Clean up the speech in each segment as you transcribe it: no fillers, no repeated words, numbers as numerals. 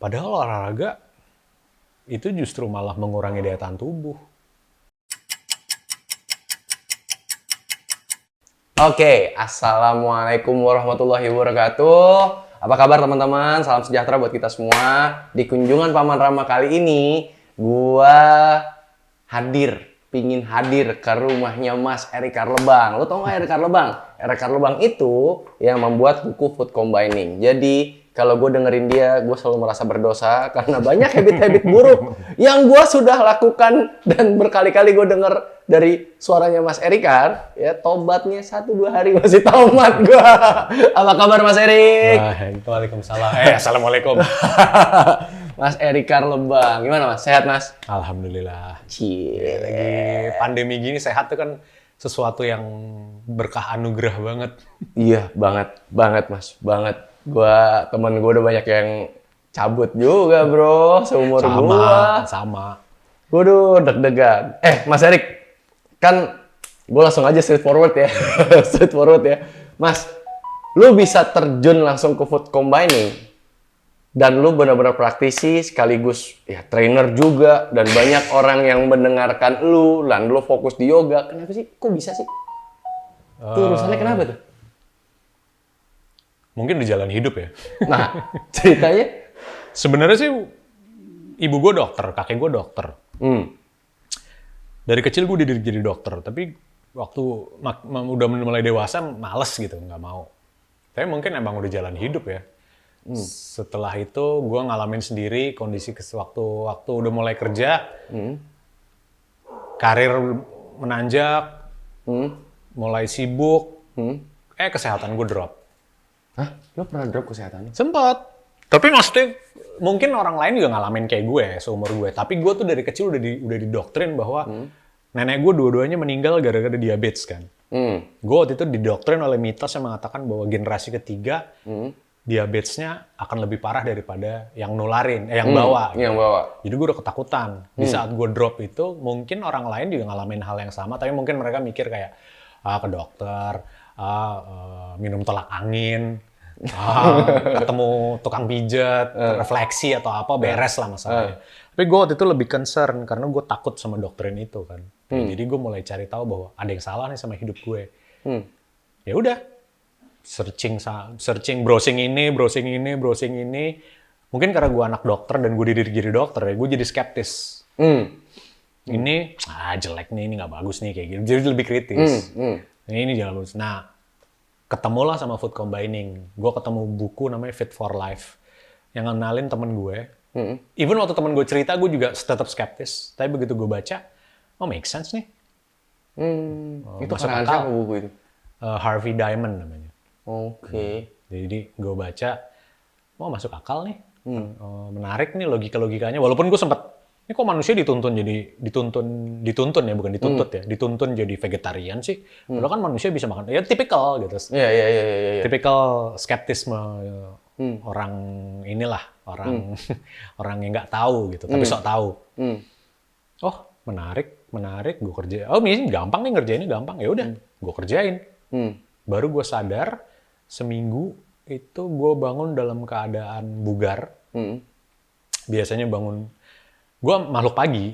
Padahal olahraga itu justru malah mengurangi daya tahan tubuh. Oke, Assalamualaikum warahmatullahi wabarakatuh. Apa kabar teman-teman? Salam sejahtera buat kita semua. Di kunjungan Paman Rama kali ini, gua pingin hadir ke rumahnya Mas Erik Karlebang. Lo tau nggak Erik Karlebang? Erik Karlebang itu yang membuat buku Food Combining. Jadi, kalau gue dengerin dia, gue selalu merasa berdosa karena banyak habit-habit buruk yang gue sudah lakukan dan berkali-kali gue denger dari suaranya Mas Erikar, ya tobatnya 1-2 hari masih tobat gue. Apa kabar Mas Erik? Waalaikumsalam. Assalamualaikum. Mas Erik Karlebang, gimana Mas? Sehat Mas? Alhamdulillah. Cie. Lagi pandemi gini sehat tuh kan sesuatu yang berkah anugerah banget. Iya, banget Mas, banget. Temen gue udah banyak yang cabut juga bro, seumur gua. Sama. Waduh, deg-degan. Mas Erik, kan gue langsung aja straight forward ya. Straight forward ya. Mas, lu bisa terjun langsung ke food combining. Dan lu benar-benar praktisi sekaligus ya trainer juga. Dan banyak orang yang mendengarkan lu. Dan lu fokus di yoga. Kenapa sih? Kok bisa sih? Itu urusannya kenapa tuh? Mungkin di jalan hidup ya. Nah, ceritanya? Sebenarnya sih ibu gue dokter, kakek gue dokter. Dari kecil gue dididik jadi dokter, tapi waktu udah mulai dewasa males gitu, nggak mau. Tapi mungkin emang udah jalan hidup ya. Setelah itu gue ngalamin sendiri kondisi waktu udah mulai kerja, karir menanjak, mulai sibuk, kesehatan gue drop. Hah? Lo pernah drop kesehatannya? Sempat. Tapi maksudnya mungkin orang lain juga ngalamin kayak gue seumur gue. Tapi gue tuh dari kecil udah didoktrin bahwa nenek gue dua-duanya meninggal gara-gara diabetes kan. Gue waktu itu didoktrin oleh mitos yang mengatakan bahwa generasi ketiga diabetesnya akan lebih parah daripada yang nularin, yang bawa. Yang bawa. Jadi gue udah ketakutan. Di saat gue drop itu mungkin orang lain juga ngalamin hal yang sama. Tapi mungkin mereka mikir kayak ke dokter, minum tolak angin, ketemu tukang pijat, refleksi atau apa, beres lah masalahnya. Tapi gue waktu itu lebih concern karena gue takut sama doktrin itu kan. Jadi gue mulai cari tahu bahwa ada yang salah nih sama hidup gue. Ya udah, searching, browsing ini. Mungkin karena gue anak dokter dan gue dididik jadi dokter ya, gue jadi skeptis. Ini jelek nih, ini nggak bagus nih kayak gitu. Jadi lebih kritis. Ini jalan lurus. Nah, ketemulah sama food combining. Gue ketemu buku namanya Fit for Life. Yang ngenalin temen gue. Even waktu temen gue cerita, gue juga tetap skeptis. Tapi begitu gue baca, make sense nih. Itu karangan siapa buku itu? Harvey Diamond namanya. Oke. Jadi gue baca, masuk akal nih. Menarik nih logika-logikanya. Walaupun gue sempet, ini kok manusia dituntun ya, bukan dituntut ya, dituntun jadi vegetarian sih. Padahal kan manusia bisa makan, ya tipikal gitu. Iya. Tipikal skeptisme orang inilah, orang yang nggak tahu gitu, tapi sok tahu. Oh, menarik, gue kerja. Oh, ini gampang nih ngerjainnya gampang. Ya udah, gue kerjain. Baru gue sadar seminggu itu gue bangun dalam keadaan bugar. Biasanya bangun, gue makhluk pagi,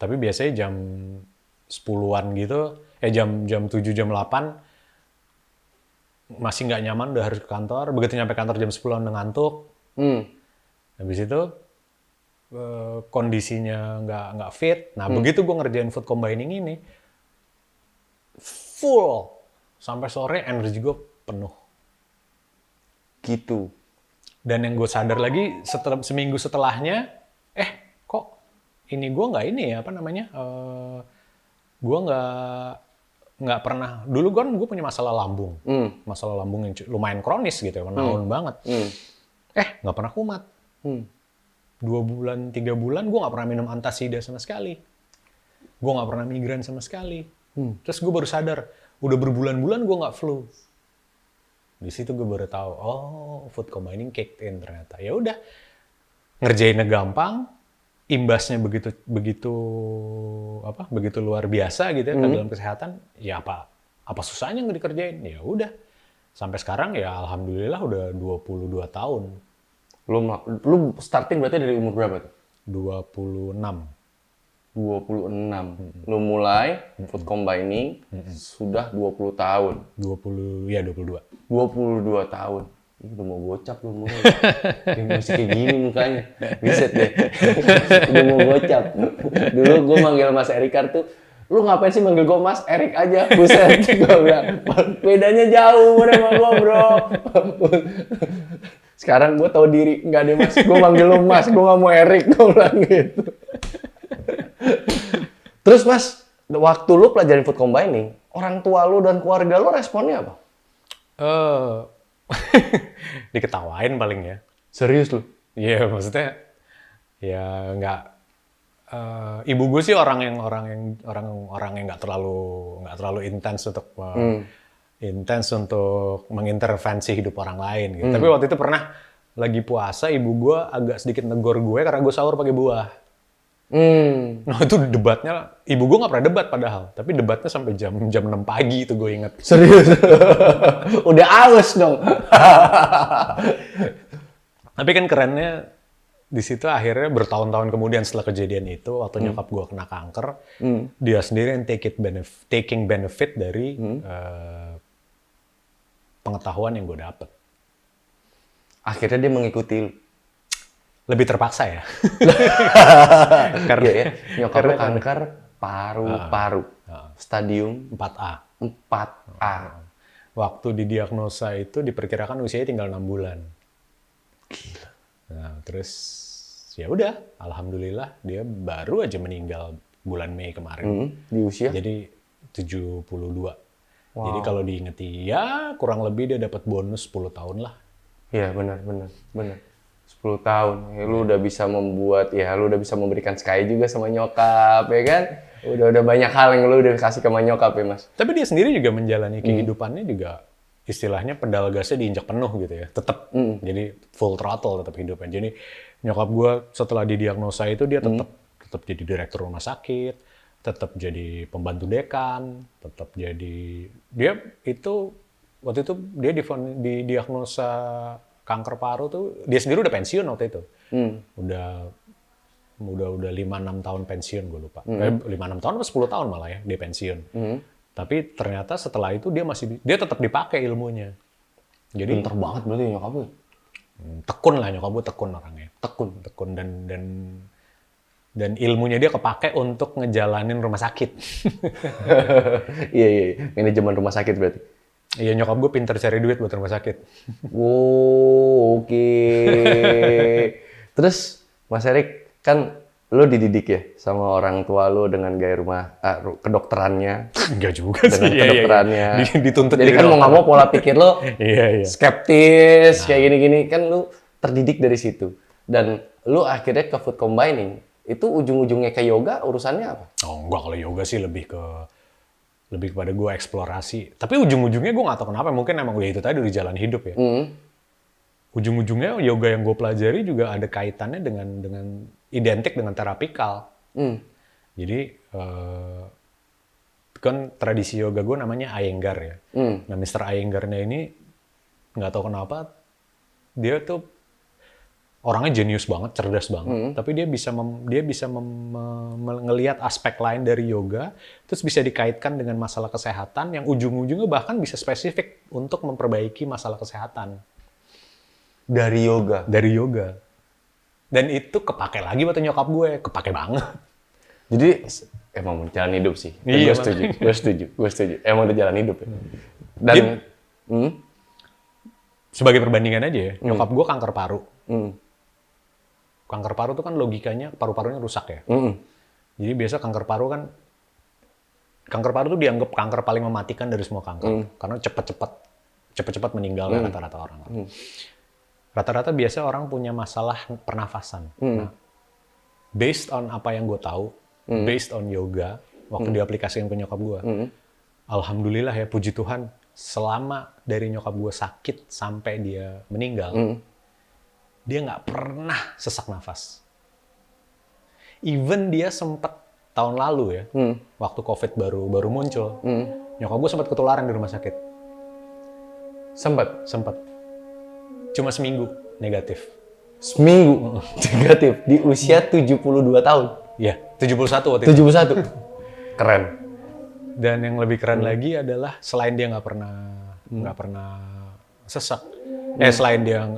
tapi biasanya jam 10-an gitu, jam 7, jam 8, masih nggak nyaman, udah harus ke kantor. Begitu nyampe kantor jam 10-an udah ngantuk. Habis itu kondisinya nggak fit. Nah, begitu gue ngerjain food combining ini, full. Sampai sore energi gue penuh. Gitu. Dan yang gue sadar lagi, seminggu setelahnya, kok ini gue nggak ini ya, apa namanya, gue nggak pernah, dulu kan gue punya masalah lambung. Masalah lambung yang lumayan kronis gitu ya, menahun banget. Nggak pernah kumat. 2 bulan, 3 bulan gue nggak pernah minum antasida sama sekali. Gue nggak pernah migrain sama sekali. Terus gue baru sadar, udah berbulan-bulan gue nggak flu. Di situ gue baru tahu, food combining kicked in ternyata. Ya udah, ngerjainnya gampang, imbasnya begitu luar biasa gitu ya ke dalam kesehatan. Ya apa susahnya nggak dikerjain? Ya udah. Sampai sekarang ya alhamdulillah udah 22 tahun. Lu starting berarti dari umur berapa tuh? 26. 26. Lu mulai food combining sudah 20 tahun. 22. 22 tahun. Ih, udah mau gocap lu mulai. Masih kayak gini mukanya. Biset deh. Udah mau gocap. Dulu gue manggil Mas Erikar tuh, lu ngapain sih manggil gue Mas Erik aja? Buset. Gue bilang, bedanya jauh sama gue bro. Sekarang gue tahu diri. Enggak deh Mas, gue manggil lu Mas. Gue gak mau Erik. Gue bilang gitu. Terus Mas, waktu lu pelajarin food combining, orang tua lu dan keluarga lu responnya apa? Diketawain paling ya. Serius lu? Iya, maksudnya ya nggak. Ibu gue sih orang yang nggak terlalu intens untuk mengintervensi hidup orang lain gitu. Tapi waktu itu pernah lagi puasa, ibu gue agak sedikit negor gue karena gue sahur pakai buah. Nah itu debatnya, ibu gue nggak pernah debat padahal, tapi debatnya sampai jam 6 pagi itu gue inget. Serius? Udah aus dong. Tapi kan kerennya di situ akhirnya bertahun-tahun kemudian setelah kejadian itu, waktu nyokap gue kena kanker, dia sendiri yang taking benefit dari pengetahuan yang gue dapet. Akhirnya dia mengikuti lu. Lebih terpaksa ya. Karena ya, nyokap lu kanker paru-paru. Stadium 4A. 4A. Waktu didiagnosa itu diperkirakan usianya tinggal 6 bulan. Gila. Nah, terus ya udah, alhamdulillah dia baru aja meninggal bulan Mei kemarin. Di usia? Jadi 72. Wow. Jadi kalau diingeti ya kurang lebih dia dapat bonus 10 tahun lah. Iya, benar. 10 tahun. Ya, lu udah bisa lu udah bisa memberikan Sky juga sama nyokap, ya kan? Udah banyak hal yang lu udah kasih ke nyokap ya, Mas. Tapi dia sendiri juga menjalani kehidupannya juga istilahnya pedal gasnya diinjak penuh gitu ya. Tetap jadi full throttle tetap hidupnya. Jadi nyokap gue setelah didiagnosa itu dia tetap jadi direktur rumah sakit, tetap jadi pembantu dekan, tetap jadi waktu itu dia didiagnosa kanker paru tuh dia sendiri udah pensiun waktu itu. Udah 5-6 tahun pensiun, gue lupa. 5-6 tahun atau 10 tahun malah ya dia pensiun. Tapi ternyata setelah itu dia tetap dipakai ilmunya. Jadi pinter banget berarti nyokap lu. Tekun lah nyokap gue, tekun orangnya. Tekun dan ilmunya dia kepake untuk ngejalanin rumah sakit. Iya, manajemen rumah sakit berarti. Iya, nyokap gue pinter cari duit buat rumah sakit. Oh, oke. Terus Mas Erik, kan lu dididik ya sama orang tua lu dengan gaya kedokterannya. Enggak juga sih. Dengan kedokterannya. Iya. Dituntut jadi kan mau nggak mau pola pikir lu skeptis, kayak gini-gini. Kan lu terdidik dari situ. Dan lu akhirnya ke food combining. Itu ujung-ujungnya ke yoga, urusannya apa? Oh, enggak, kalau yoga sih lebih kepada gue eksplorasi. Tapi ujung-ujungnya gue nggak tahu kenapa. Mungkin emang udah itu tadi udah jalan hidup ya. Ujung-ujungnya yoga yang gue pelajari juga ada kaitannya dengan identik dengan terapikal. Jadi kan tradisi yoga gue namanya Iyengar ya. Nah Mr. Iyengarnya ini nggak tahu kenapa dia tuh orangnya jenius banget, cerdas banget. Tapi dia bisa ngelihat aspek lain dari yoga, terus bisa dikaitkan dengan masalah kesehatan yang ujung-ujungnya bahkan bisa spesifik untuk memperbaiki masalah kesehatan. Dari yoga? Dari yoga. Dan itu kepake lagi buat nyokap gue, kepake banget. Jadi emang jalan hidup sih. Iya, gue setuju. Emang udah jalan hidup ya. Dan sebagai perbandingan aja ya, nyokap gue kanker paru. Kanker paru itu kan logikanya paru-parunya rusak ya. Jadi biasa kanker paru tuh dianggap kanker paling mematikan dari semua kanker. Karena cepat-cepat meninggal rata-rata orang. Rata-rata biasa orang punya masalah pernafasan. Nah, based on apa yang gue tahu, based on yoga, waktu diaplikasikan ke nyokap gue, alhamdulillah ya, puji Tuhan, selama dari nyokap gue sakit sampai dia meninggal, dia nggak pernah sesak nafas. Even dia sempat tahun lalu ya, waktu COVID baru muncul, nyokap gue sempat ketularan di rumah sakit. Sempat. Cuma seminggu negatif. Seminggu. Negatif. Di usia 72 tahun. Iya, 71 waktu itu. 71. Keren. Dan yang lebih keren lagi adalah selain dia nggak pernah sesak, selain dia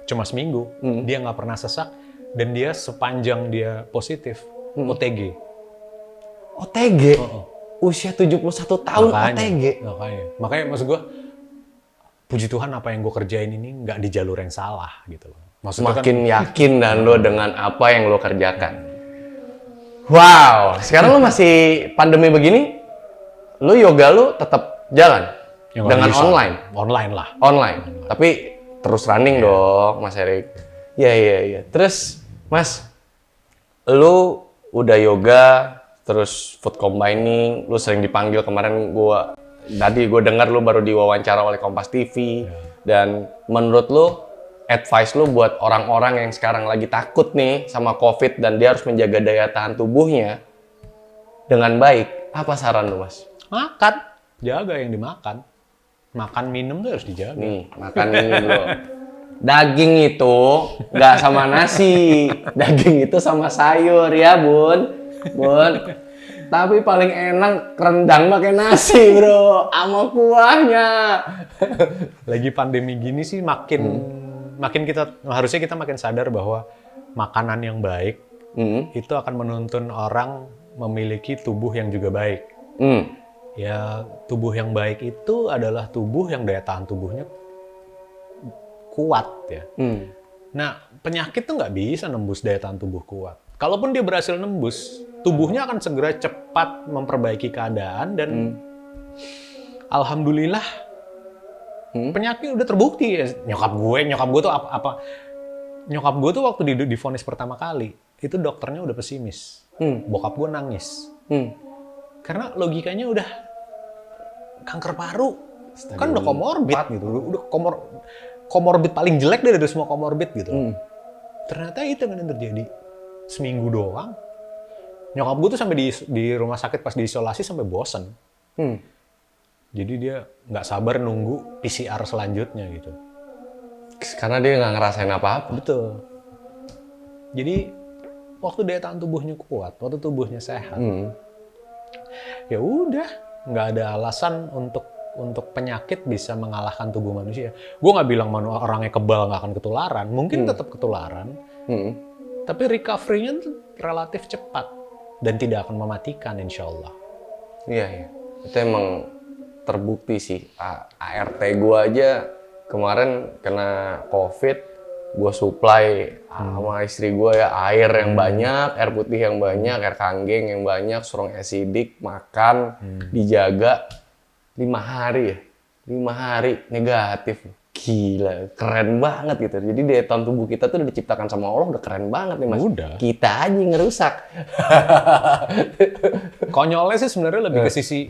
cuma seminggu, dia nggak pernah sesak, dan dia sepanjang dia positif OTG. OTG? Usia 71 tahun OTG? Makanya maksud gue, puji Tuhan apa yang gue kerjain ini nggak di jalur yang salah gitu loh. Maksudnya Makin yakin dan lo dengan apa yang lo kerjakan. Wow, sekarang lo masih pandemi begini, lo yoga lo tetap jalan? Ya, dengan bisa. online? Online lah. Online. Tapi terus running dong, Mas Erik. Iya. Terus, Mas, lu udah yoga, terus food combining, lu sering dipanggil kemarin tadi gue dengar lu baru diwawancara oleh Kompas TV. Dan menurut lu, advice lu buat orang-orang yang sekarang lagi takut nih sama COVID dan dia harus menjaga daya tahan tubuhnya dengan baik, apa saran lu, Mas? Makan, jaga yang dimakan. Makan minum tuh harus dijaga. Nih, makan ini bro. Daging itu nggak sama nasi, daging itu sama sayur ya bun. Tapi paling enak rendang pakai nasi bro, sama kuahnya. Lagi pandemi gini sih makin harusnya kita makin sadar bahwa makanan yang baik itu akan menuntun orang memiliki tubuh yang juga baik. Ya, tubuh yang baik itu adalah tubuh yang daya tahan tubuhnya kuat ya. Nah, penyakit tuh nggak bisa nembus daya tahan tubuh kuat. Kalaupun dia berhasil nembus, tubuhnya akan segera cepat memperbaiki keadaan dan alhamdulillah penyakit udah terbukti ya. Nyokap gue tuh apa? Nyokap gue tuh waktu divonis pertama kali, itu dokternya udah pesimis. Bokap gue nangis. Karena logikanya udah kanker paru, kan udah komorbid gitu, udah komorbid paling jelek dari semua komorbid gitu. Ternyata itu yang terjadi seminggu doang. Nyokap gue tuh sampai di rumah sakit pas diisolasi sampai bosen. Jadi dia nggak sabar nunggu PCR selanjutnya gitu. Karena dia nggak ngerasain apa-apa. Betul. Jadi waktu daya tahan tubuhnya kuat, waktu tubuhnya sehat. Ya udah, nggak ada alasan untuk penyakit bisa mengalahkan tubuh manusia. Gue nggak bilang orangnya kebal nggak akan ketularan, mungkin tetap ketularan, tapi recovery-nya relatif cepat dan tidak akan mematikan, insya Allah. Iya, itu emang terbukti sih. ART gue aja kemarin kena COVID. Gue supply sama istri gue ya air yang banyak, air putih yang banyak, air kanggeng yang banyak, serong asidik, makan, dijaga 5 hari ya. 5 hari negatif. Gila, keren banget gitu. Jadi daya tahan tubuh kita tuh udah diciptakan sama Allah, udah keren banget nih Mas. Udah. Kita aja yang ngerusak. Konyolnya sih sebenarnya lebih ke sisi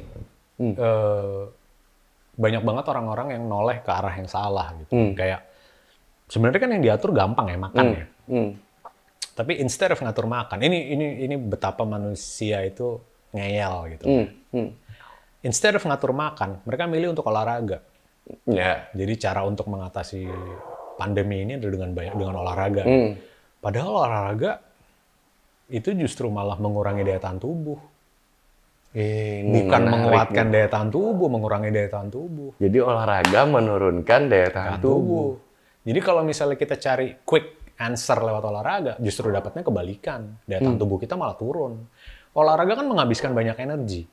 banyak banget orang-orang yang noleh ke arah yang salah gitu. Kayak sebenarnya kan yang diatur gampang ya, makan ya. Tapi instead of ngatur makan, ini betapa manusia itu ngeyel gitu. Instead of ngatur makan, mereka milih untuk olahraga. Ya. Jadi cara untuk mengatasi pandemi ini adalah dengan olahraga. Padahal olahraga itu justru malah mengurangi daya tahan tubuh. Bukan menguatkan daya tahan tubuh, mengurangi daya tahan tubuh. Jadi olahraga menurunkan daya tahan tubuh. Jadi kalau misalnya kita cari quick answer lewat olahraga, justru dapatnya kebalikan. Daya tahan tubuh kita malah turun. Olahraga kan menghabiskan banyak energi.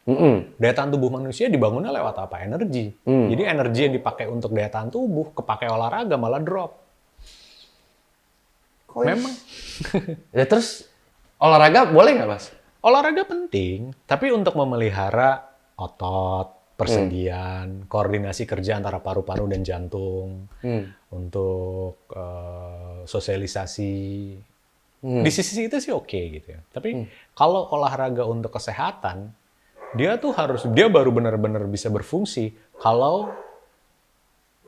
Daya tahan tubuh manusia dibangunnya lewat apa? Energi. Jadi energi yang dipakai untuk daya tahan tubuh, kepakai olahraga malah drop. Memang. Ya terus olahraga boleh nggak Mas? Olahraga penting, tapi untuk memelihara otot, persendian, koordinasi kerja antara paru-paru dan jantung, untuk sosialisasi. Di sisi itu sih oke gitu ya. Tapi kalau olahraga untuk kesehatan, dia baru benar-benar bisa berfungsi kalau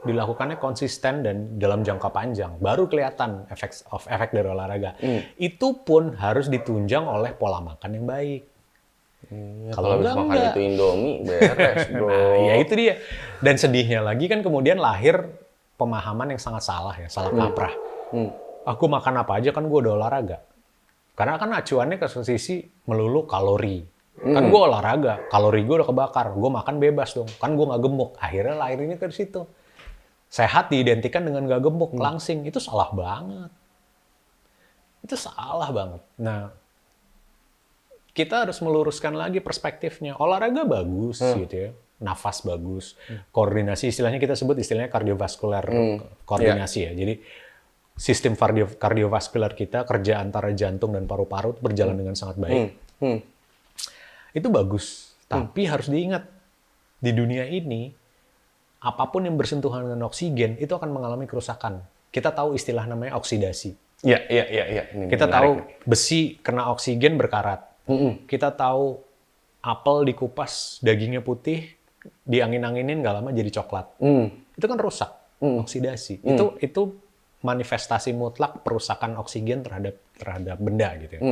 dilakukannya konsisten dan dalam jangka panjang. Baru kelihatan efek dari olahraga. Itu pun harus ditunjang oleh pola makan yang baik. Kalau habis makan itu Indomie, beres bro. Nah, ya itu dia. Dan sedihnya lagi kan kemudian lahir pemahaman yang sangat salah ya, salah kaprah. aku makan apa aja kan gue udah olahraga. Karena kan acuannya ke sisi melulu kalori. Kan gue olahraga, kalori gue udah kebakar, gue makan bebas dong. Kan gue nggak gemuk. Akhirnya lahirnya ke situ. Sehat diidentikan dengan nggak gemuk, langsing. Itu salah banget. Itu salah banget. Nah, kita harus meluruskan lagi perspektifnya. Olahraga bagus gitu ya. Nafas bagus. Koordinasi, istilahnya kita sebut istilahnya kardiovaskular koordinasi ya. Jadi sistem kardiovaskular kita, kerja antara jantung dan paru-paru berjalan dengan sangat baik. Itu bagus. Tapi harus diingat, di dunia ini, apapun yang bersentuhan dengan oksigen, itu akan mengalami kerusakan. Kita tahu istilah namanya oksidasi. Iya. Kita tahu besi kena oksigen berkarat. Kita tahu apel dikupas, dagingnya putih, diangin-anginin nggak lama jadi coklat. Itu kan rusak, oksidasi. Itu manifestasi mutlak perusakan oksigen terhadap benda gitu ya.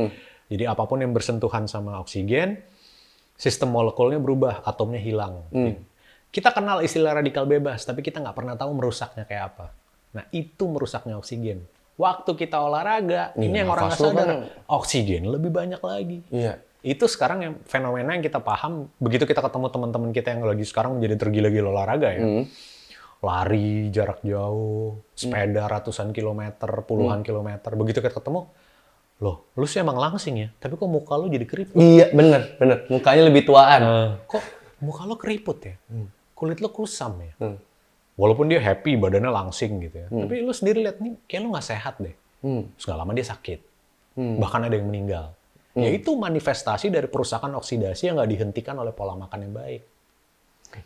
Jadi apapun yang bersentuhan sama oksigen, sistem molekulnya berubah, atomnya hilang. Kita kenal istilah radikal bebas, tapi kita nggak pernah tahu merusaknya kayak apa. Nah, itu merusaknya oksigen. Waktu kita olahraga, ini yang orang nggak sadar, oksigen lebih banyak lagi. Iya. Itu sekarang yang fenomena yang kita paham, begitu kita ketemu teman-teman kita yang lagi sekarang menjadi tergila-gila olahraga ya. Lari jarak jauh, sepeda ratusan kilometer, puluhan kilometer. Begitu kita ketemu, loh, lu sih emang langsing ya, tapi kok muka lu jadi keriput? Iya, bener. Mukanya lebih tuaan. Kok muka lu keriput ya? Kulit lu kusam ya? Walaupun dia happy, badannya langsing gitu ya. Tapi lu sendiri lihat nih, kayak lu nggak sehat deh. Terus nggak lama dia sakit. Bahkan ada yang meninggal. Ya itu manifestasi dari perusakan oksidasi yang nggak dihentikan oleh pola makan yang baik.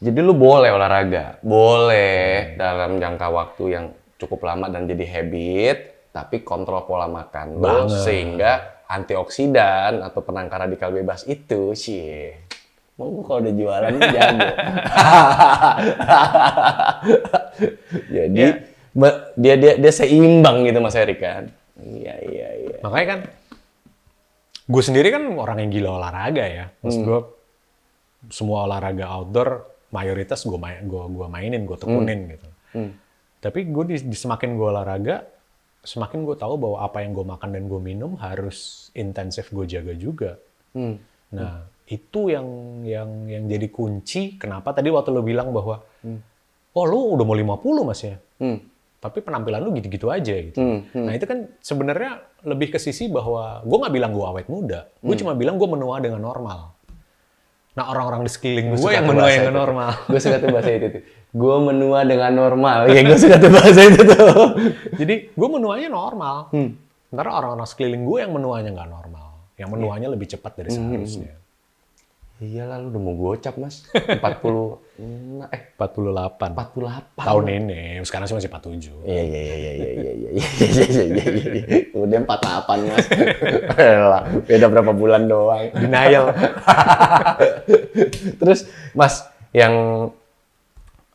Jadi lu boleh olahraga, boleh dalam jangka waktu yang cukup lama dan jadi habit, tapi kontrol pola makan lu sehingga antioksidan atau penangkal radikal bebas itu sih. Mau kalau udah jualan jago. Jadi dia seimbang gitu Mas Erik kan. Iya. Makanya kan gue sendiri kan orang yang gila olahraga ya. Maksud gue semua olahraga outdoor mayoritas gue mainin, gue tekunin gitu. Tapi gue semakin gue olahraga, semakin gue tahu bahwa apa yang gue makan dan gue minum harus intensif gue jaga juga. Nah, itu yang jadi kunci. Kenapa tadi waktu lo bilang bahwa, oh lo udah mau 50 Mas ya? Tapi penampilan lu gitu-gitu aja gitu. Nah itu kan sebenarnya lebih ke sisi bahwa gue nggak bilang gue awet muda. Gue cuma bilang gue menua dengan normal. Nah orang-orang di sekeliling gue yang menua dengan normal. Gue suka tuh bahasa itu tuh. Gue menua dengan normal. Ya gue suka tuh bahasa itu tuh. Jadi gue menuanya normal. Sementara orang-orang sekeliling gue yang menuanya nggak normal. Yang menuanya lebih cepat dari seharusnya. Iyalah lu udah mau gocap Mas. 48. Tahun ini. Sekarang sih masih 47. Iya. Kemudian 48 Mas. Beda berapa bulan doang. Denial. Terus Mas, yang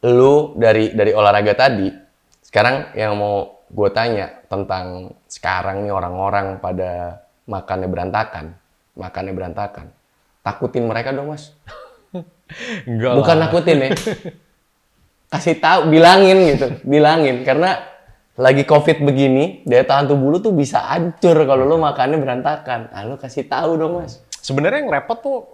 lu dari olahraga tadi, sekarang yang mau gue tanya tentang sekarang nih orang-orang pada makannya berantakan. Takutin mereka dong Mas. Enggak Bukan lah. nakutin ya. Kasih tahu, bilangin karena lagi COVID begini, daya tahan tubuh lu tuh bisa hancur kalau lu makannya berantakan. Nah, lu kasih tahu dong Mas. Sebenarnya yang repot tuh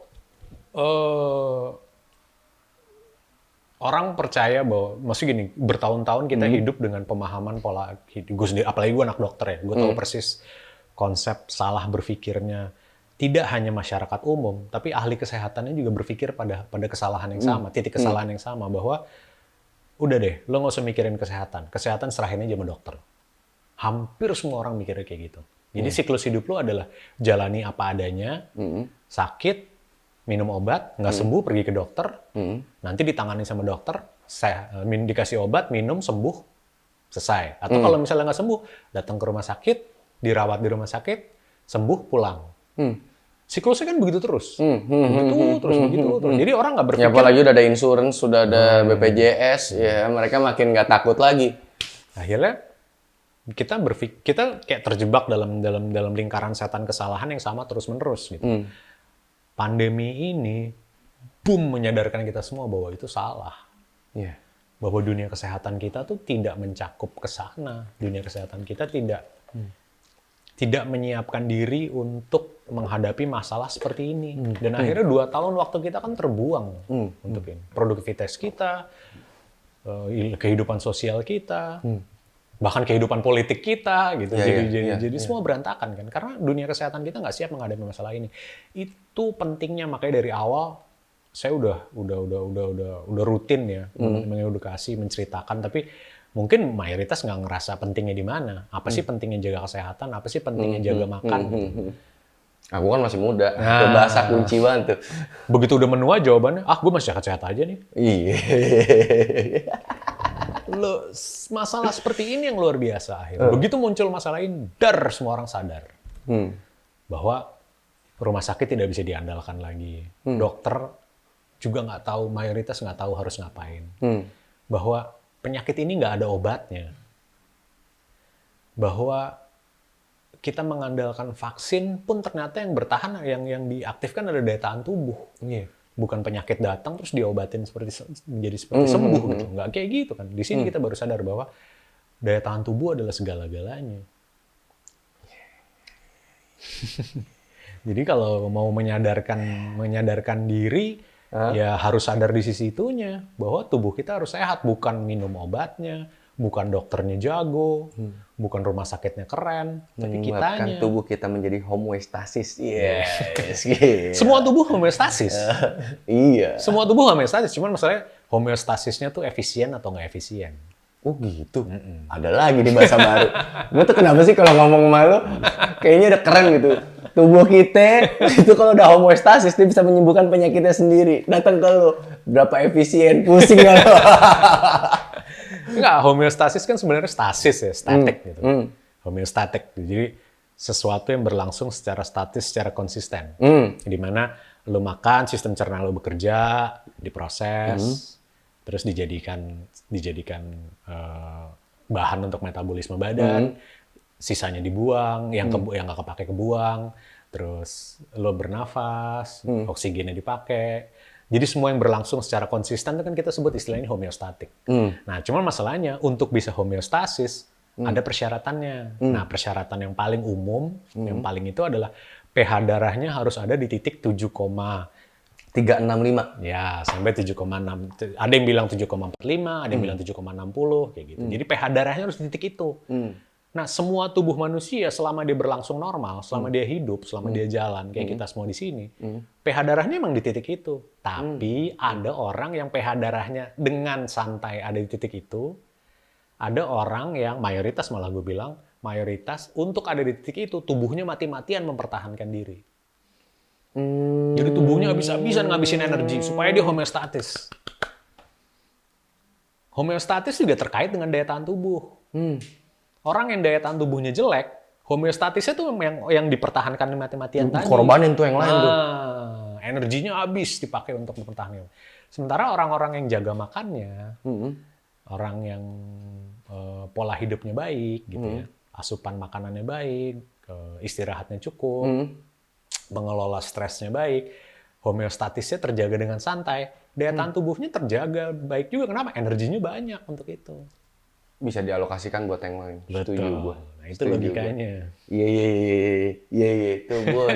orang percaya bahwa, maksudnya gini, bertahun-tahun kita hidup dengan pemahaman pola hidup. Gue sendiri, apalagi gue anak dokter ya, gue tahu persis konsep salah berpikirnya. Tidak hanya masyarakat umum, tapi ahli kesehatannya juga berpikir pada kesalahan yang sama, titik kesalahan yang sama, bahwa udah deh, lo nggak usah mikirin kesehatan serahin aja sama dokter. Hampir semua orang mikirnya kayak gitu. Jadi siklus hidup lo adalah jalani apa adanya, sakit, minum obat, nggak sembuh, pergi ke dokter, nanti ditangani sama dokter, dikasih obat, minum, sembuh, selesai. Atau kalau misalnya nggak sembuh, datang ke rumah sakit, dirawat di rumah sakit, sembuh, pulang. Siklusnya kan begitu terus. Begitu terus. Jadi orang nggak berpikir. Ya apalagi udah ada insurance, sudah ada BPJS, ya mereka makin nggak takut lagi. Akhirnya kita kayak terjebak dalam lingkaran setan kesalahan yang sama terus-menerus gitu. Pandemi ini menyadarkan kita semua bahwa itu salah. Yeah. Bahwa dunia kesehatan kita tuh tidak mencakup ke sana. Dunia kesehatan kita tidak tidak menyiapkan diri untuk menghadapi masalah seperti ini. Dan akhirnya 2 tahun waktu kita kan terbuang untuk ini. Produktivitas kita, kehidupan sosial kita, bahkan kehidupan politik kita gitu. Jadi semua berantakan kan. Karena dunia kesehatan kita nggak siap menghadapi masalah ini. Itu pentingnya, makanya dari awal saya udah rutin ya mengedukasi, menceritakan, tapi mungkin mayoritas nggak ngerasa pentingnya di mana. Apa sih pentingnya jaga kesehatan? Apa sih pentingnya jaga makan? Gitu. Aku kan masih muda, itu bahasa kunci banget tuh. Begitu udah menua jawabannya, gue masih sehat-sehat aja nih. Iya. Masalah seperti ini yang luar biasa akhirnya. Begitu muncul masalah ini, semua orang sadar bahwa rumah sakit tidak bisa diandalkan lagi. Dokter juga nggak tahu, mayoritas nggak tahu harus ngapain. Bahwa penyakit ini nggak ada obatnya. Bahwa kita mengandalkan vaksin pun ternyata yang bertahan, yang diaktifkan ada daya tahan tubuh. Bukan penyakit datang terus diobatin menjadi seperti sembuh gitu. Nggak kayak gitu kan. Di sini kita baru sadar bahwa daya tahan tubuh adalah segala-galanya. Jadi kalau mau menyadarkan diri, ya harus sadar di sisi itunya bahwa tubuh kita harus sehat, bukan minum obatnya, bukan dokternya jago, bukan rumah sakitnya keren, tapi kitanya. Tubuh kita menjadi homeostasis. Yes. Semua tubuh homeostasis. Iya. Semua tubuh homeostasis, cuman masalahnya homeostasisnya tuh efisien atau nggak efisien. Oh gitu. Ada lagi di bahasa baru. Gue tuh kenapa sih kalau ngomong sama lu, kayaknya udah keren gitu. Tubuh kita itu kalau udah homeostasis, dia bisa menyembuhkan penyakitnya sendiri. Datang ke lu, berapa efisien, pusing gak lu? Enggak, homeostasis kan sebenarnya stasis ya, statik gitu. Homeostatik. Jadi sesuatu yang berlangsung secara statis, secara konsisten. Di mana lu makan, sistem cerna lu bekerja, diproses, terus dijadikan bahan untuk metabolisme badan, sisanya dibuang, yang nggak kepake kebuang, terus lo bernafas, oksigennya dipakai. Jadi semua yang berlangsung secara konsisten itu kan kita sebut istilahnya homeostatik. Nah, cuman masalahnya untuk bisa homeostasis ada persyaratannya. Nah, persyaratan yang paling umum, yang paling itu adalah pH darahnya harus ada di titik 7,365. Ya, sampai 7,6. Ada yang bilang 7,45, ada yang bilang 7,60 kayak gitu. Jadi pH darahnya harus di titik itu. Nah, semua tubuh manusia selama dia berlangsung normal, selama dia hidup, selama dia jalan, kayak kita semua di sini, pH darahnya emang di titik itu. Tapi ada orang yang pH darahnya dengan santai ada di titik itu. Ada orang yang mayoritas, malah gue bilang, mayoritas untuk ada di titik itu, tubuhnya mati-matian mempertahankan diri. Jadi tubuhnya habis-habisan ngabisin energi supaya dia homeostatis. Homeostatis juga terkait dengan daya tahan tubuh. Orang yang daya tahan tubuhnya jelek, homeostatisnya tuh yang dipertahankan mati-matian tadi. Korbanin tuh yang lain tuh. Energinya habis dipakai untuk mempertahankan. Sementara orang-orang yang jaga makannya, orang yang pola hidupnya baik, gitu ya, asupan makanannya baik, istirahatnya cukup, mengelola stresnya baik, homeostatisnya terjaga dengan santai, daya tahan tubuhnya terjaga baik juga. Kenapa? Energinya banyak untuk itu. Bisa dialokasikan buat yang lain. Betul. Setuju gua. Nah, itu logikanya. Iya, itu Bun.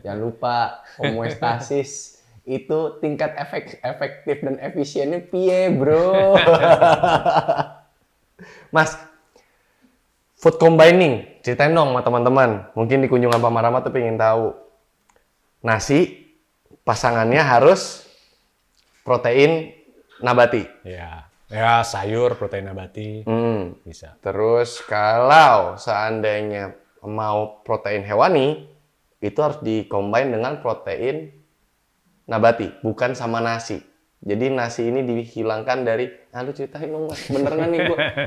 Jangan lupa homeostasis itu tingkat efektif dan efisiennya piye, bro. Mas, food combining, ceritain dong sama teman-teman. Mungkin di kunjungan Pak Marama tuh pengen tahu. Nasi, pasangannya harus protein nabati. Ya, sayur, protein nabati, bisa. Terus kalau seandainya mau protein hewani, itu harus dikombin dengan protein nabati, bukan sama nasi. Jadi nasi ini dihilangkan dari, lu ceritain dong Mas, bener nggak nih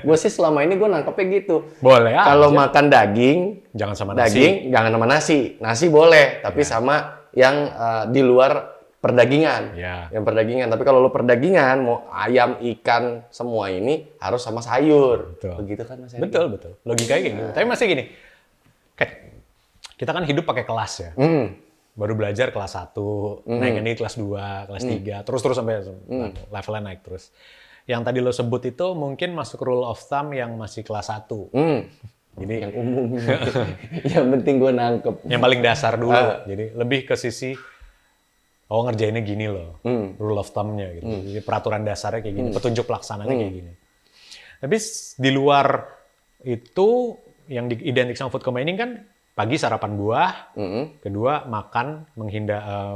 gue sih selama ini gue nangkepnya gitu. Boleh aja. Kalau makan daging, jangan sama nasi. Jangan sama nasi. Nasi boleh, tapi sama yang di luar perdagingan. Yang perdagingan. Tapi kalau lo perdagingan, mau ayam, ikan, semua ini harus sama sayur. Betul. Begitu kan Mas? Betul. Logikanya kayak gitu. Tapi masih gini, kita kan hidup pakai kelas ya. Baru belajar kelas 1, naik ini kelas 2, kelas 3, terus sampai levelnya naik terus. Yang tadi lo sebut itu mungkin masuk rule of thumb yang masih kelas 1. Jadi Yang umum. Yang penting gue nangkep. yang paling dasar dulu. Jadi lebih ke sisi ngerjainnya gini loh. Rule of thumb-nya gitu. Jadi peraturan dasarnya kayak gini, petunjuk pelaksananya kayak gini. Tapi di luar itu yang identik sama food combining kan pagi sarapan buah, kedua makan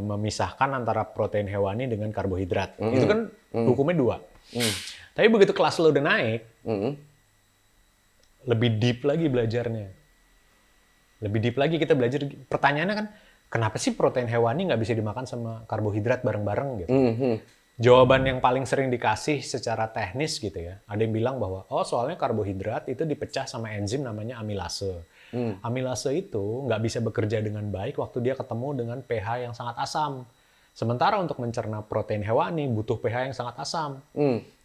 memisahkan antara protein hewani dengan karbohidrat. Itu kan hukumnya 2. Tapi begitu kelas lo udah naik, lebih deep lagi belajarnya. Lebih deep lagi kita belajar. Pertanyaannya kan, kenapa sih protein hewani nggak bisa dimakan sama karbohidrat bareng-bareng gitu? Jawaban yang paling sering dikasih secara teknis gitu ya, ada yang bilang bahwa soalnya karbohidrat itu dipecah sama enzim namanya amilase. Amilase itu nggak bisa bekerja dengan baik waktu dia ketemu dengan pH yang sangat asam. Sementara untuk mencerna protein hewani butuh pH yang sangat asam.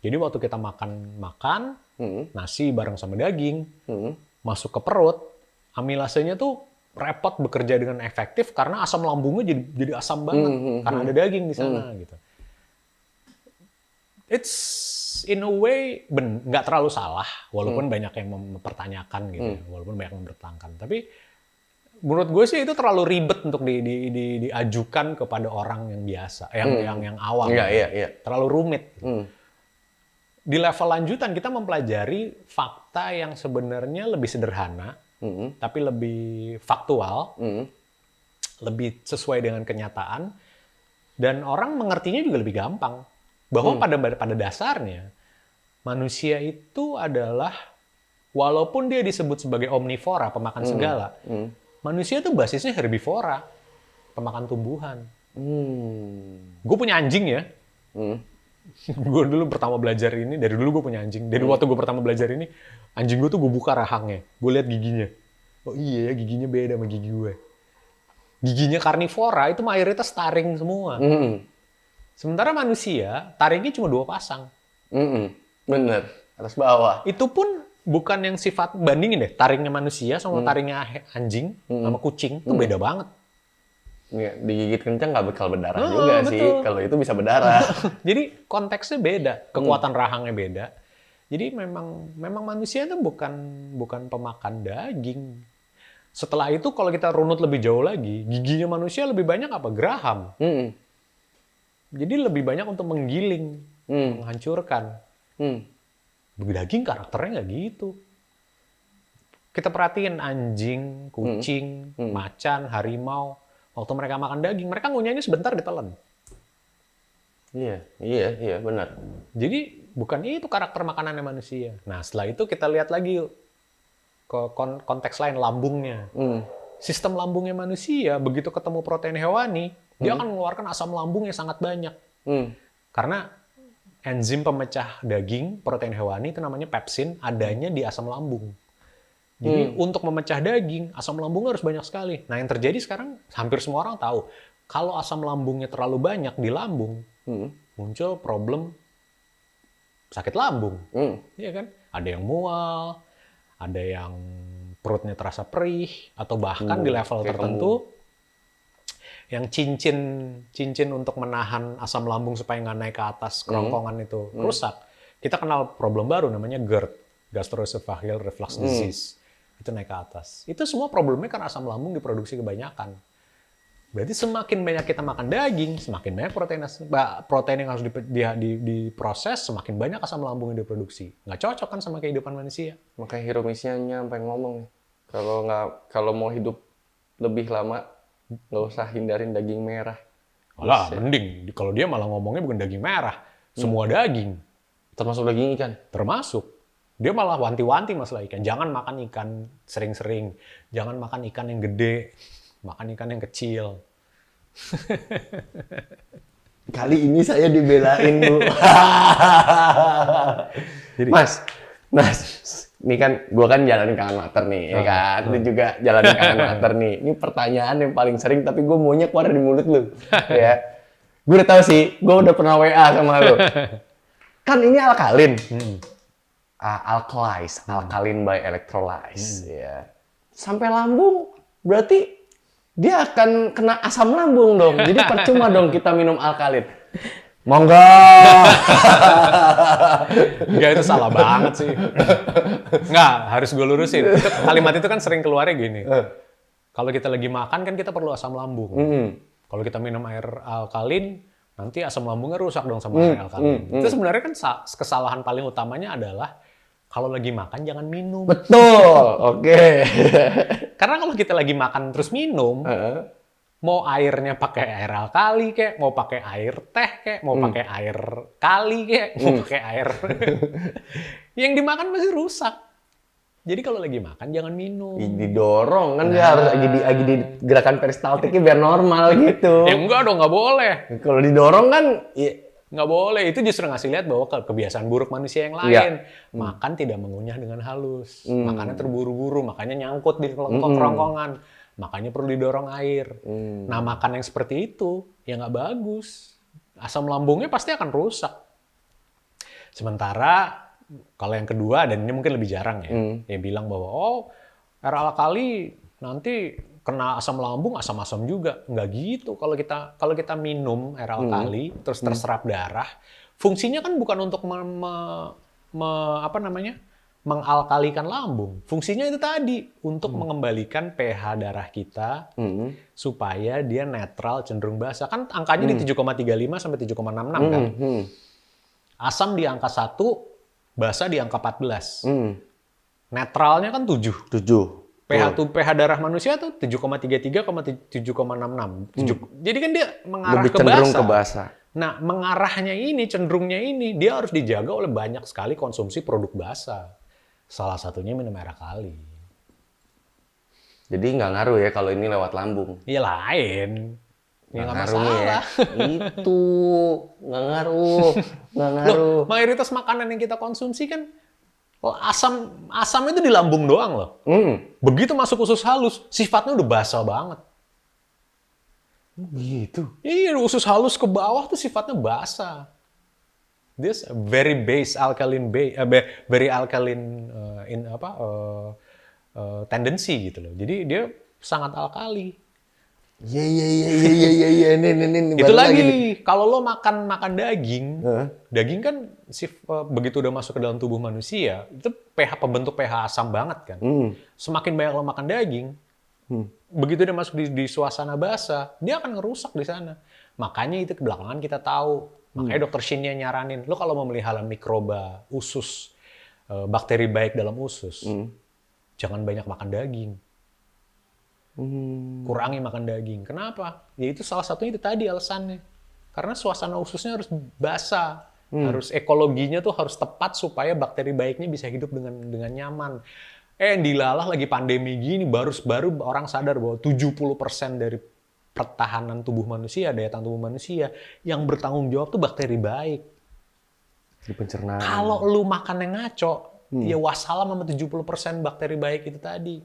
Jadi waktu kita makan nasi bareng sama daging, masuk ke perut, amilasenya tuh repot bekerja dengan efektif karena asam lambungnya jadi asam banget karena ada daging di sana gitu. It's in a way nggak terlalu salah, walaupun banyak yang mempertanyakan gitu, walaupun banyak yang mempertentangkan. Tapi menurut gue sih itu terlalu ribet untuk diajukan kepada orang yang biasa, yang awam. Iya. Terlalu rumit. Di level lanjutan kita mempelajari fakta yang sebenarnya lebih sederhana, tapi lebih faktual, lebih sesuai dengan kenyataan, dan orang mengertinya juga lebih gampang. Bahwa pada dasarnya manusia itu adalah, walaupun dia disebut sebagai omnivora, pemakan segala, manusia itu basisnya herbivora, pemakan tumbuhan. Gue punya anjing ya. Gue dulu pertama belajar ini, dari dulu gue punya anjing. Dari waktu gue pertama belajar ini, anjing gue tuh gue buka rahangnya, gue lihat giginya. Oh iya ya, giginya beda sama gigi gue. Giginya karnivora itu mayoritas taring semua. Sementara manusia, taringnya cuma 2 pasang. Bener, atas bawah. Itu pun bukan yang sifat, bandingin deh, taringnya manusia sama taringnya anjing, sama kucing, itu beda banget. Ya, digigit kencang nggak bakal berdarah juga betul. Sih, kalau itu bisa berdarah. Jadi konteksnya beda, kekuatan rahangnya beda. Jadi memang manusia itu bukan pemakan daging. Setelah itu kalau kita runut lebih jauh lagi, giginya manusia lebih banyak apa? Geraham. Jadi lebih banyak untuk menggiling, menghancurkan. Daging karakternya nggak gitu. Kita perhatiin anjing, kucing, macan, harimau. Waktu mereka makan daging, mereka ngunyahnya sebentar ditelan. Iya, benar. Jadi bukan itu karakter makanannya manusia. Nah setelah itu kita lihat lagi ke konteks lain, lambungnya. Sistem lambungnya manusia, begitu ketemu protein hewani, dia akan mengeluarkan asam lambung yang sangat banyak. Karena enzim pemecah daging, protein hewani, itu namanya pepsin, adanya di asam lambung. Jadi untuk memecah daging, asam lambung harus banyak sekali. Nah yang terjadi sekarang, hampir semua orang tahu, kalau asam lambungnya terlalu banyak di lambung, muncul problem sakit lambung. Iya kan? Ada yang mual, ada yang perutnya terasa perih, atau bahkan di level tertentu, yang cincin untuk menahan asam lambung supaya nggak naik ke atas kerongkongan itu rusak. Kita kenal problem baru namanya GERD, gastroesophageal reflux disease. Itu naik ke atas. Itu semua problemnya karena asam lambung diproduksi kebanyakan. Berarti semakin banyak kita makan daging, semakin banyak protein yang harus diproses, semakin banyak asam lambung yang diproduksi. Nggak cocok kan sama kehidupan manusia. Makanya Hiromisia sampai ngomong, kalau mau hidup lebih lama, nggak usah hindarin daging merah. Alah, mending. Kalau dia malah ngomongnya bukan daging merah, semua daging. Termasuk daging ikan? Termasuk. Dia malah wanti-wanti masalah ikan. Jangan makan ikan sering-sering. Jangan makan ikan yang gede. Makan ikan yang kecil. Kali ini saya dibelain, Bu. Jadi, Mas, ini kan gue kan jalanin kangen mater nih, ya kan? Lu juga jalanin kangen mater nih. Ini pertanyaan yang paling sering, tapi gue maunya keluar dari mulut lu. Ya. Gue udah tahu sih, gue udah pernah WA sama lu. Kan ini alkalin. Alkalin by electrolyze. Ya. Sampai lambung, berarti dia akan kena asam lambung dong. Jadi percuma dong kita minum alkalin. Monggo. Enggak, itu salah banget sih. Enggak, harus gue lurusin. Kalimat itu kan sering keluarnya gini. Kalau kita lagi makan kan kita perlu asam lambung. Kalau kita minum air alkalin, nanti asam lambungnya rusak dong sama air alkalin. Itu sebenarnya kan kesalahan paling utamanya adalah kalau lagi makan jangan minum. Betul, oke. Karena kalau kita lagi makan terus minum, mau airnya pakai air alkali kek, mau pakai air teh kek, mau pakai air kali kek, mau pakai air yang dimakan pasti rusak. Jadi kalau lagi makan jangan minum. Didorong kan dia harus lagi di gerakan peristaltiknya biar normal gitu. Ya enggak dong, nggak boleh. Kalau didorong kan Nggak boleh. Itu justru ngasih lihat bahwa kebiasaan buruk manusia yang lain. Makan tidak mengunyah dengan halus. Makannya terburu-buru, makanya nyangkut di kerongkongan. Makanya perlu didorong air. Nah, makan yang seperti itu ya nggak bagus. Asam lambungnya pasti akan rusak. Sementara kalau yang kedua, dan ini mungkin lebih jarang ya, dia bilang bahwa air alkali nanti kena asam lambung, asam-asam juga. Nggak gitu. Kalau kita minum air alkali terus terserap darah, fungsinya kan bukan untuk mengalkalikan lambung. Fungsinya itu tadi untuk mengembalikan pH darah kita supaya dia netral, cenderung basa. Kan angkanya di 7,35 sampai 7,66 kan. Asam di angka 1, basa di angka 14. Netralnya kan 7. pH darah manusia tuh 7,33, 7,66. Jadi kan dia mengarah lebih cenderung ke basa. Nah, mengarahnya ini, cenderungnya ini, dia harus dijaga oleh banyak sekali konsumsi produk basa. Salah satunya minum air alkali. Jadi nggak ngaruh ya kalau ini lewat lambung? Iya lain. Ya nggak ngaruh masalah. Ya. Itu nggak ngaruh. Loh, mayoritas makanan yang kita konsumsi kan asam itu di lambung doang loh. Begitu masuk usus halus, sifatnya udah basa banget. Gitu. Iya, usus halus ke bawah tuh sifatnya basa. This very alkaline tendency gitu loh. Jadi dia sangat alkali. Iya. Ini Itu lagi, kalau lo makan daging, daging kan begitu udah masuk ke dalam tubuh manusia, itu pembentuk pH asam banget kan. Semakin banyak lo makan daging, begitu dia masuk di suasana basa, dia akan ngerusak di sana. Makanya itu kebelakangan kita tahu. Makanya Dr. Shinya nyaranin, lo kalau mau melihara mikroba usus, bakteri baik dalam usus, jangan banyak makan daging. Kurangi makan daging. Kenapa? Ya itu salah satunya itu tadi alasannya. Karena suasana ususnya harus basah, harus ekologinya tuh harus tepat supaya bakteri baiknya bisa hidup dengan nyaman. Dilalah lagi pandemi gini, baru orang sadar bahwa 70% dari pertahanan tubuh manusia, daya tahan tubuh manusia yang bertanggung jawab tuh bakteri baik. Di pencernaan. Kalau lu makan yang ngaco, ya wassalam sama 70% bakteri baik itu tadi.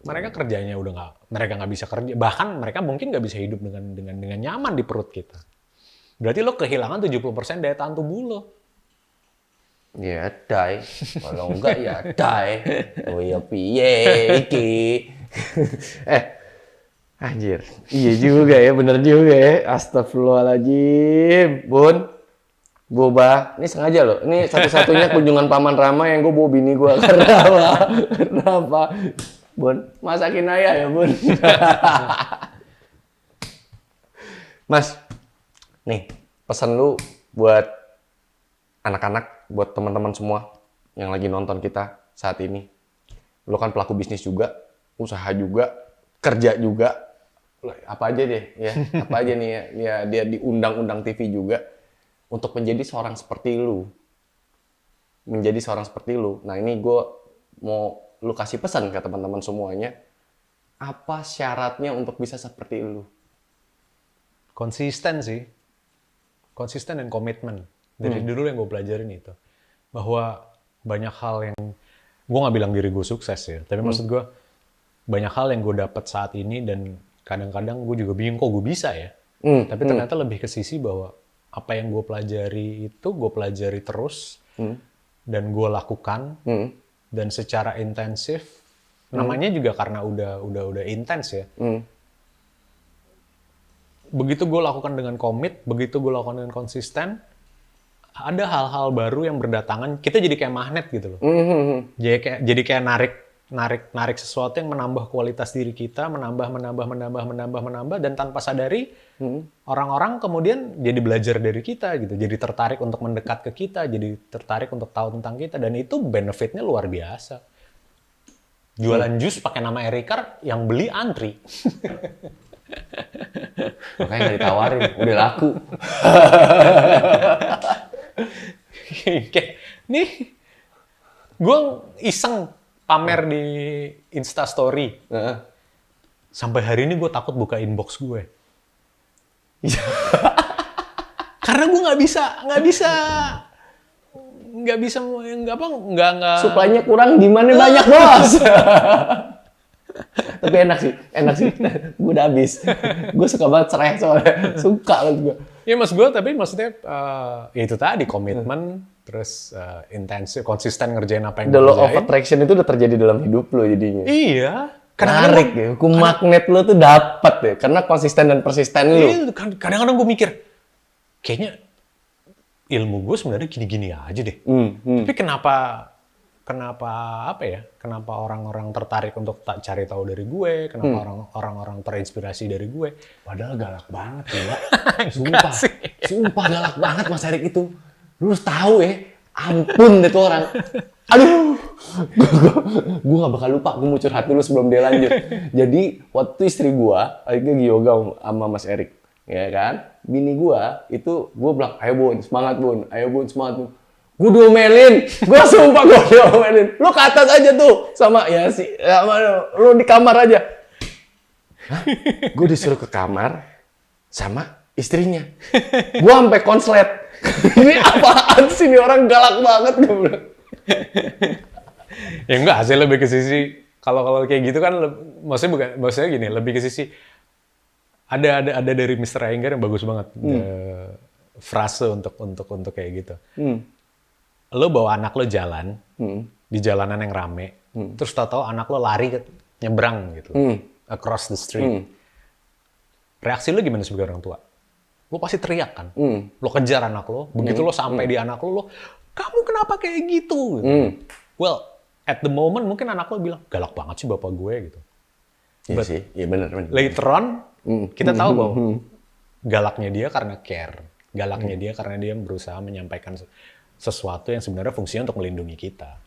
Mereka kerjanya mereka nggak bisa kerja. Bahkan mereka mungkin nggak bisa hidup dengan nyaman di perut kita. Berarti lo kehilangan 70% daya tahan tubuh lo. Ya, die. Kalau enggak, ya die. Oh iya, piye iki. Anjir. Iya juga ya, bener juga ya. Astagfirullahaladzim. Bun. Boba, ini sengaja loh. Ini satu-satunya kunjungan Paman Rama yang gue bawa bini gue. Kenapa? Bun, masakin ayah ya, Bun. Mas, nih pesan lu buat anak-anak, buat teman-teman semua yang lagi nonton kita saat ini. Lu kan pelaku bisnis juga, usaha juga, kerja juga, apa aja deh ya, apa aja nih ya, dia di undang-undang TV juga. Untuk menjadi seorang seperti lu. Nah ini gue mau lu kasih pesan ke teman-teman semuanya. Apa syaratnya untuk bisa seperti lu? Konsisten sih. Konsisten dan komitmen. Dari dulu yang gue pelajarin itu. Bahwa banyak hal yang, gue gak bilang diri gue sukses ya. Tapi maksud gue, banyak hal yang gue dapat saat ini dan kadang-kadang gue juga bingung kok gue bisa ya. Tapi ternyata lebih ke sisi bahwa apa yang gue pelajari itu gue pelajari terus dan gue lakukan dan secara intensif. Namanya juga karena udah intens ya. begitu gue lakukan dengan komit, begitu gue lakukan dengan konsisten, ada hal-hal baru yang berdatangan. Kita jadi kayak magnet gitu loh. Jadi kayak narik sesuatu yang menambah kualitas diri kita, menambah, dan tanpa sadari orang-orang kemudian jadi belajar dari kita gitu, jadi tertarik untuk mendekat ke kita, jadi tertarik untuk tahu tentang kita, dan itu benefitnya luar biasa. Jualan jus pakai nama Erikar, yang beli antri. Makanya nggak ditawarin, udah laku. Nih, gue iseng pamer di Instastory. Sampai hari ini gue takut buka inbox gue. Karena gue nggak Supply-nya kurang, demandnya banyak, bos. Tapi enak sih. Gue udah habis. Gue suka banget cerai soalnya. Suka banget gue. Ya mas gue, tapi maksudnya ya itu tadi komitmen, terus intensif, konsisten ngerjain apa yang The gue law of kerjain. attraction itu udah terjadi dalam hidup lo jadinya. Iya. Menarik ya. Hukum magnet lo tuh dapat ya, karena konsisten dan persisten lo. Iya, kadang-kadang gue mikir, kayaknya ilmu gue sebenarnya gini-gini aja deh. Tapi kenapa apa ya? Kenapa orang-orang tertarik untuk cari tahu dari gue? Kenapa orang-orang terinspirasi dari gue? Padahal galak banget ya. Enggak sih. Sumpah galak banget Mas Erik itu. Lu harus tahu ya. Ampun deh tuh orang. Aduh. Gue gak bakal lupa. Gue mau curhat dulu sebelum dia lanjut. Jadi waktu istri gue lagi yoga sama Mas Erik, ya kan? Bini gue itu gue bilang, ayo Bun, semangat Bun. Ayo Bun, semangat Bun. Gue diomelin. Gue sumpah gue diomelin. Lu ke atas aja tuh sama lu di kamar aja. Gue disuruh ke kamar sama istrinya. Gue sampai konslet. Ini apaan sih, ini orang galak banget gue bilang. Ya enggak, hasil lebih ke sisi kalau kayak gitu kan maksudnya gini, lebih ke sisi ada dari Mr. Iyengar yang bagus banget. Frase untuk kayak gitu. Lo bawa anak lo jalan di jalanan yang rame, terus tahu-tahu anak lo lari nyebrang gitu, across the street. Reaksi lo gimana sebagai orang tua? Lo pasti teriak kan? Lo kejar anak lo, begitu lo sampai di anak lo, kamu kenapa kayak gitu? Well, at the moment mungkin anak lo bilang, galak banget sih bapak gue gitu. Iya sih, iya benar. Later on, kita tahu bahwa galaknya dia karena care. Galaknya dia karena dia berusaha menyampaikan sesuatu yang sebenarnya fungsinya untuk melindungi kita.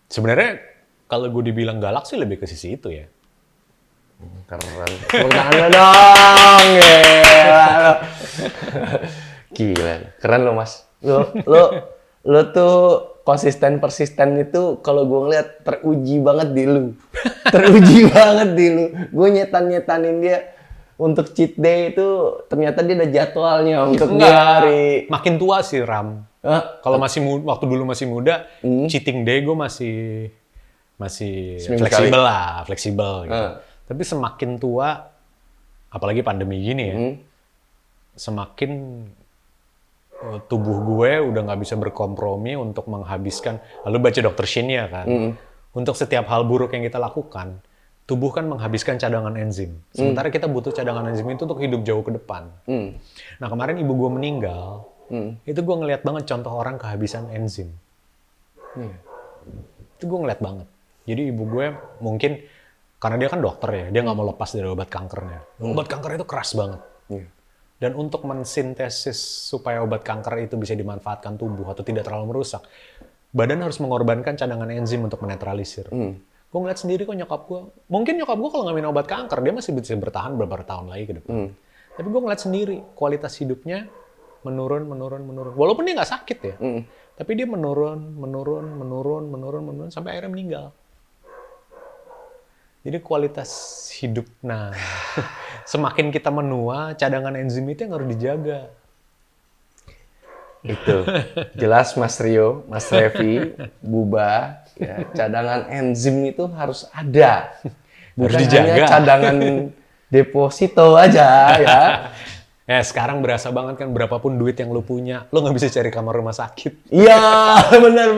Sebenarnya kalau gue dibilang galak sih lebih ke sisi itu ya. Keren. Tepuk tangan dong. Gila. Keren lo Mas. Lo tuh konsisten persisten itu kalau gue ngeliat teruji banget di lu. Gue nyetanin dia untuk cheat day itu ternyata dia ada jadwalnya untuk dia hari. Makin tua sih Ram. Kalau waktu dulu masih muda, cheating day gue masih fleksibel gitu. Tapi semakin tua, apalagi pandemi gini ya, semakin tubuh gue udah nggak bisa berkompromi untuk menghabiskan. Lalu baca Dr. Shinya kan, untuk setiap hal buruk yang kita lakukan, tubuh kan menghabiskan cadangan enzim. Sementara kita butuh cadangan enzim itu untuk hidup jauh ke depan. Nah kemarin ibu gue meninggal, itu gue ngeliat banget contoh orang kehabisan enzim. Itu gue ngeliat banget. Jadi ibu gue mungkin, karena dia kan dokter ya, dia nggak mau lepas dari obat kankernya. Obat kanker itu keras banget. Dan untuk mensintesis supaya obat kanker itu bisa dimanfaatkan tubuh atau tidak terlalu merusak, badan harus mengorbankan cadangan enzim untuk menetralisir. Gue ngeliat sendiri kok nyokap gue. Mungkin nyokap gue kalau nggak minum obat kanker, dia masih bisa bertahan beberapa tahun lagi ke depan. Tapi gue ngeliat sendiri, kualitas hidupnya menurun. Walaupun dia nggak sakit ya. Tapi dia menurun, sampai akhirnya meninggal. Jadi kualitas hidup, semakin kita menua, cadangan enzim itu yang harus dijaga. Itu jelas Mas Rio, Mas Revi, Buba, ya, cadangan enzim itu harus ada, bukan hanya cadangan deposito aja ya. Ya sekarang berasa banget kan, berapapun duit yang lu punya, lu nggak bisa cari kamar rumah sakit. Iya, benar.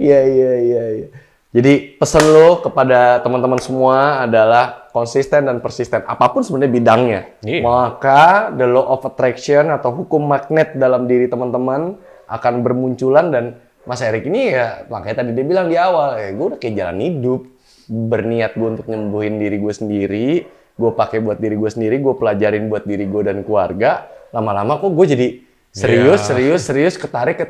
Iya. Jadi pesan lo kepada teman-teman semua adalah konsisten dan persisten, apapun sebenarnya bidangnya, Iya. maka the law of attraction atau hukum magnet dalam diri teman-teman akan bermunculan. Dan Mas Erik ini ya, makanya tadi dia bilang di awal, gue udah kayak jalan hidup, berniat gue untuk nyembuhin diri gue sendiri, gue pakai buat diri gue sendiri, gue pelajarin buat diri gue dan keluarga. Lama-lama kok gue jadi serius, ketarik,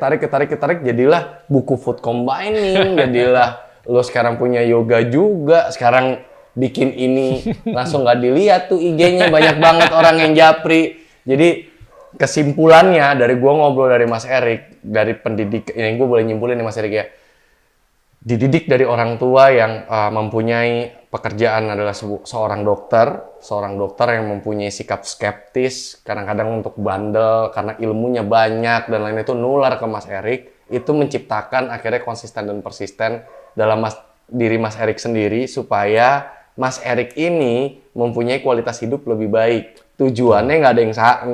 jadilah buku food combining, jadilah lo sekarang punya yoga juga, sekarang bikin ini langsung nggak dilihat tuh IG-nya, banyak banget orang yang japri. Jadi kesimpulannya dari gua ngobrol dari Mas Erik, dari pendidik, yang gue boleh nyimpulin nih Mas Erik ya, dididik dari orang tua yang mempunyai pekerjaan adalah seorang dokter yang mempunyai sikap skeptis, kadang-kadang untuk bandel karena ilmunya banyak dan lain itu nular ke Mas Erik, itu menciptakan akhirnya konsisten dan persisten dalam diri Mas Erik sendiri supaya Mas Erik ini mempunyai kualitas hidup lebih baik. Tujuannya nggak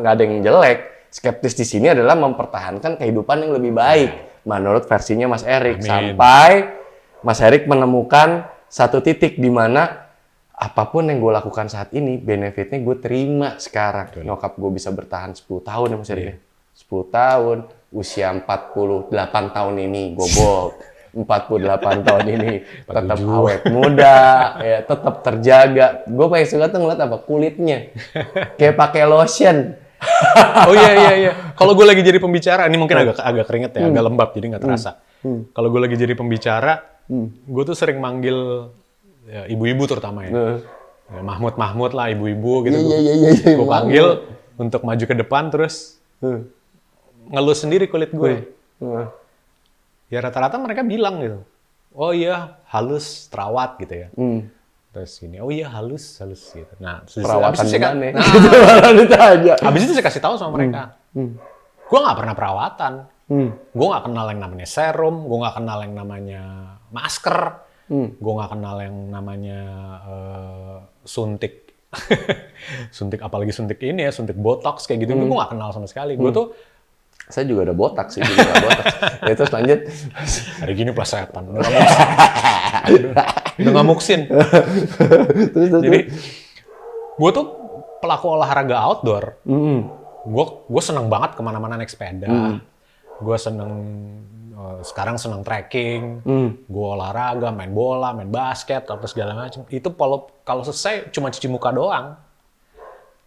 ada yang jelek. Skeptis di sini adalah mempertahankan kehidupan yang lebih baik menurut versinya Mas Erik. Sampai Mas Erik menemukan satu titik di mana apapun yang gue lakukan saat ini, benefitnya gue terima sekarang. Nyokap gue bisa bertahan 10 tahun ya Mas Erik. 10 tahun, usia 48 tahun ini gobok. 48 tahun ini tetap awet muda, ya tetap terjaga. Gue paling suka tuh ngeliat apa kulitnya, kayak pakai lotion. Oh iya. Kalau gue lagi jadi pembicara, ini mungkin agak keringet ya, agak lembab jadi nggak terasa. Kalau gue lagi jadi pembicara, gue tuh sering manggil ya, ibu-ibu terutama ya. Ya, Mahmud lah, ibu-ibu gitu. Gue panggil untuk maju ke depan terus ngelus sendiri kulit gue. Ya rata-rata mereka bilang gitu, oh iya halus, terawat gitu ya. Terus gini, oh iya halus gitu. Nah, perawatan gimana? Habis itu saya kasih tahu sama mereka, gue nggak pernah perawatan, gue nggak kenal yang namanya serum, gue nggak kenal yang namanya masker, gue nggak kenal yang namanya suntik, apalagi suntik ini ya, suntik botox kayak gitu, gue nggak kenal sama sekali. Gue tuh saya juga ada botak sih, juga botak. Ya, terus lanjut. Hari gini plesetan, udah nggak muksin. Jadi, gue tuh pelaku olahraga outdoor. Gue seneng banget kemana-mana naik sepeda. Gue sekarang seneng trekking. Gue olahraga, main bola, main basket, atau segala macam. Itu kalau selesai cuma cuci muka doang.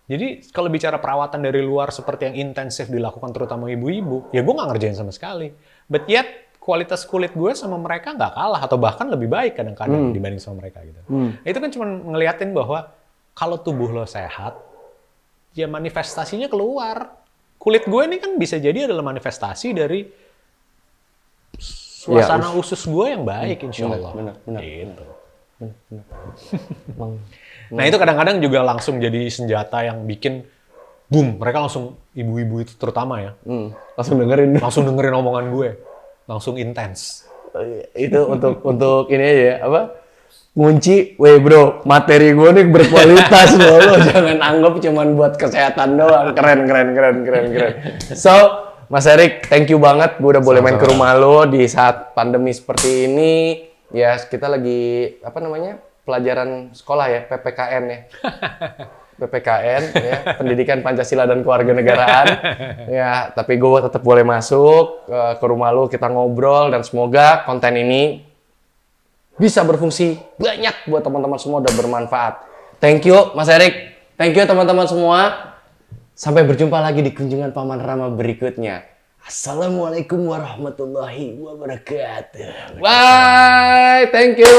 Jadi kalau bicara perawatan dari luar seperti yang intensif dilakukan terutama ibu-ibu, ya gue nggak ngerjain sama sekali. But yet kualitas kulit gue sama mereka nggak kalah atau bahkan lebih baik kadang-kadang dibanding sama mereka gitu. Itu kan cuma ngeliatin bahwa kalau tubuh lo sehat, ya manifestasinya keluar. Kulit gue ini kan bisa jadi adalah manifestasi dari suasana usus gue yang baik, insya Allah. Benar. Gitu. Nah itu kadang-kadang juga langsung jadi senjata yang bikin boom, mereka langsung, ibu-ibu itu terutama ya, langsung dengerin omongan gue, langsung intens. Itu untuk ini aja ya, apa? Ngunci, weh bro, materi gue nih berkualitas lo jangan anggap cuman buat kesehatan doang. Keren. So, Mas Erik, thank you banget, gue udah boleh main ke rumah lo di saat pandemi seperti ini. Ya, kita lagi pelajaran sekolah ya, PPKN ya. PPKN ya, Pendidikan Pancasila dan Kewarganegaraan. Ya, tapi gue tetap boleh masuk ke rumah lu, kita ngobrol dan semoga konten ini bisa berfungsi banyak buat teman-teman semua dan bermanfaat. Thank you Mas Erik. Thank you teman-teman semua. Sampai berjumpa lagi di kunjungan Paman Rama berikutnya. Assalamualaikum warahmatullahi wabarakatuh. Bye. Thank you.